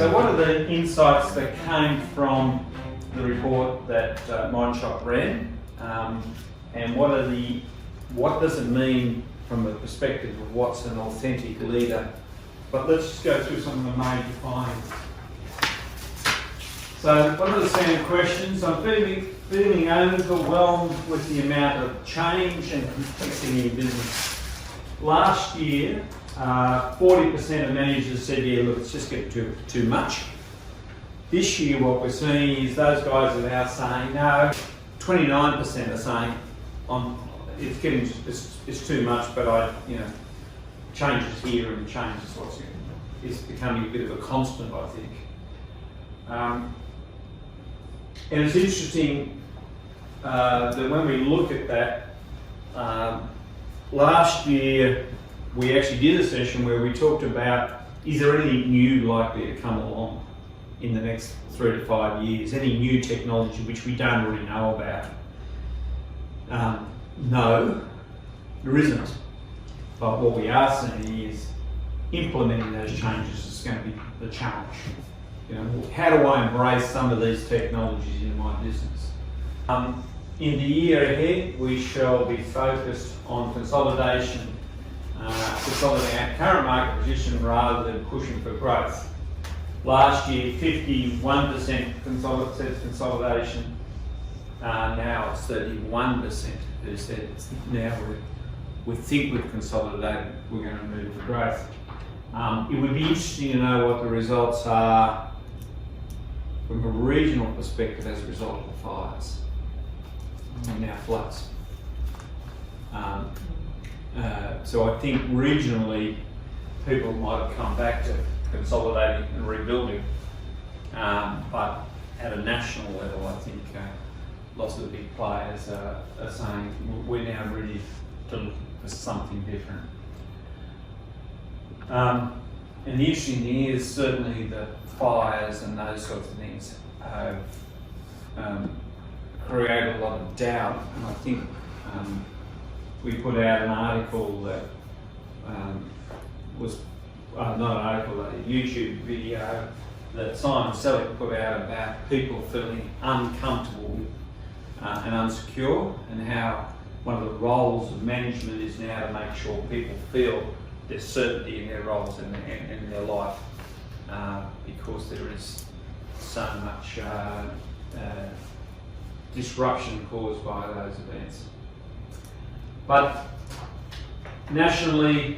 So what are the insights that came from the report that Mindshop ran, and what does it mean from the perspective of what's an authentic leader? But let's just go through some of the major findings. So what are the standard questions? I'm feeling overwhelmed with the amount of change and complexity in business. Last year, 40% of managers said, yeah, look, it's just getting too much. This year, what we're seeing is those guys are now saying, no, 29% are saying, it's too much, but changes here and changes is becoming a bit of a constant, I think. And it's interesting that when we look at that, last year we actually did a session where we talked about, is there anything new likely to come along in the next 3 to 5 years? Any new technology which we don't already know about? No, there isn't. But what we are seeing is implementing those changes is going to be the challenge. How do I embrace some of these technologies in my business? In the year ahead, we shall be focused on consolidation, consolidating our current market position rather than pushing for growth. Last year, 51% said consolidation. Now it's 31% who said now we think we've consolidated, we're going to move for growth. It would be interesting to know what the results are from a regional perspective as a result of the fires and now floods. So I think regionally people might have come back to consolidating and rebuilding, but at a national level I think lots of the big players are saying we're now ready to look for something different. And the interesting thing is certainly the fires and those sorts of things have created a lot of doubt, and I think we put out an article that was not an article, a YouTube video that Simon Selleck put out about people feeling uncomfortable and unsecure, and how one of the roles of management is now to make sure people feel there's certainty in their roles and in their life, because there is so much disruption caused by those events. But nationally,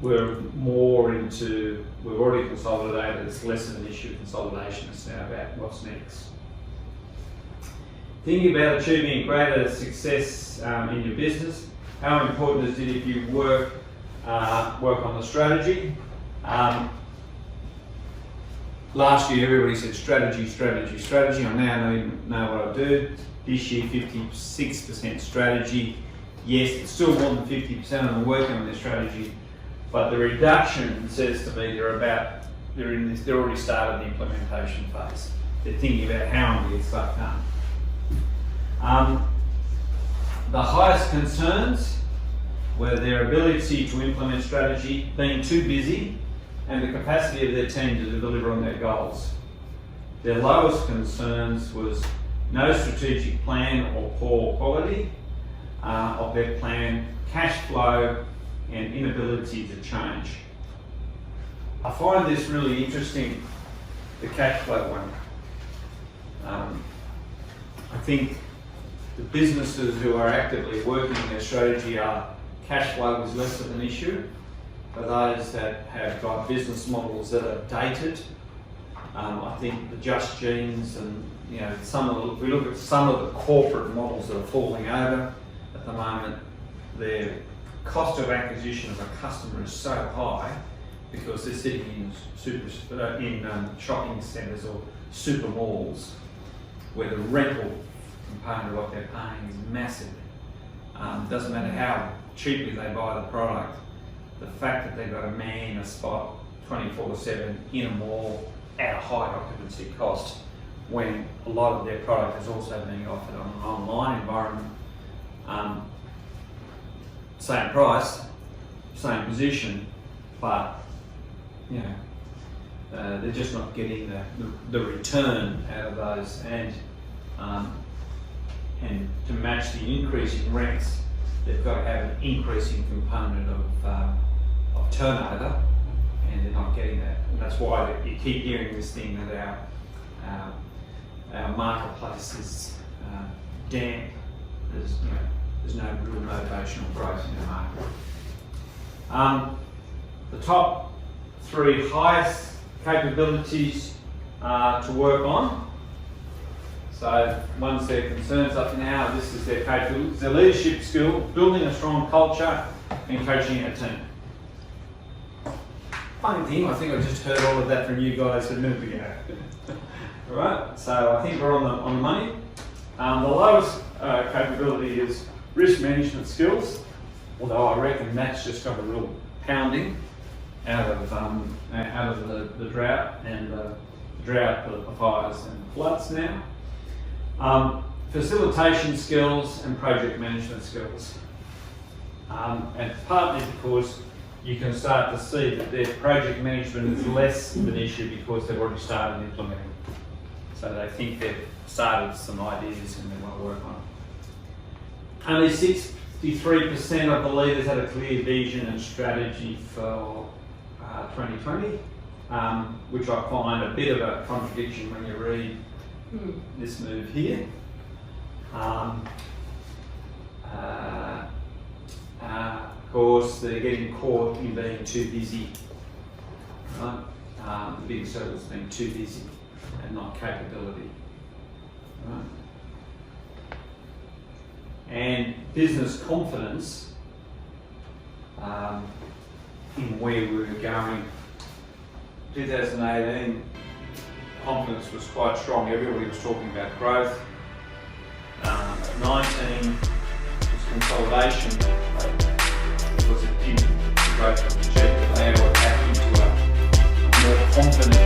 we're more into, we've already consolidated, it's less of an issue of consolidation, it's now about what's next. Thinking about achieving greater success in your business, how important is it if you work on the strategy? Last year everybody said strategy, strategy, strategy. I now know what I do. This year 56% strategy. Yes, it's still more than 50% of them working on their strategy, but the reduction says to me they're already started the implementation phase. They're thinking about how I'm going to get stuff done. The highest concerns were their ability to implement strategy, being too busy, and the capacity of their team to deliver on their goals. Their lowest concerns was no strategic plan or poor quality of their plan, cash flow, and inability to change. I find this really interesting, the cash flow one. I think the businesses who are actively working on their strategy cash flow is less of an issue. For those that have got business models that are dated, I think the Just Genes and if we look at some of the corporate models that are falling over at the moment, their cost of acquisition of a customer is so high because they're sitting in shopping centres or super malls where the rental component of what they're paying is massive. Doesn't matter how cheaply they buy the product, the fact that they've got a man in a spot 24/7 in a mall at a high occupancy cost, when a lot of their product is also being offered on an online environment, same price, same position, but they're just not getting the return out of those, and to match the increase in rents, they've got to have an increasing component of turnover, and they're not getting that. And that's why you keep hearing this thing that our marketplace is damp. There's no real motivational growth in the market. The top 3 highest capabilities to work on. So once their concerns up to now, this is their capabilities. Their leadership skill, building a strong culture and coaching a team. Funny thing, I think I just heard all of that from you guys a minute ago. Alright, so I think we're on the money. The lowest capability is risk management skills, although I reckon that's just got a real pounding out of the drought and the fires and floods now. Facilitation skills and project management skills, and partly because you can start to see that their project management is less of an issue because they've already started implementing. So they think they've started some ideas and they want to work on it. Only 63% of the leaders had a clear vision and strategy for 2020, which I find a bit of a contradiction when you read this move here. Of course, they're getting caught in being too busy, right? The big circles being too busy and not capability, right? And business confidence in where we were going. 2018, confidence was quite strong. Everybody was talking about growth. 19 was consolidation. Because it didn't, the growth was achieved. They were back into a more confident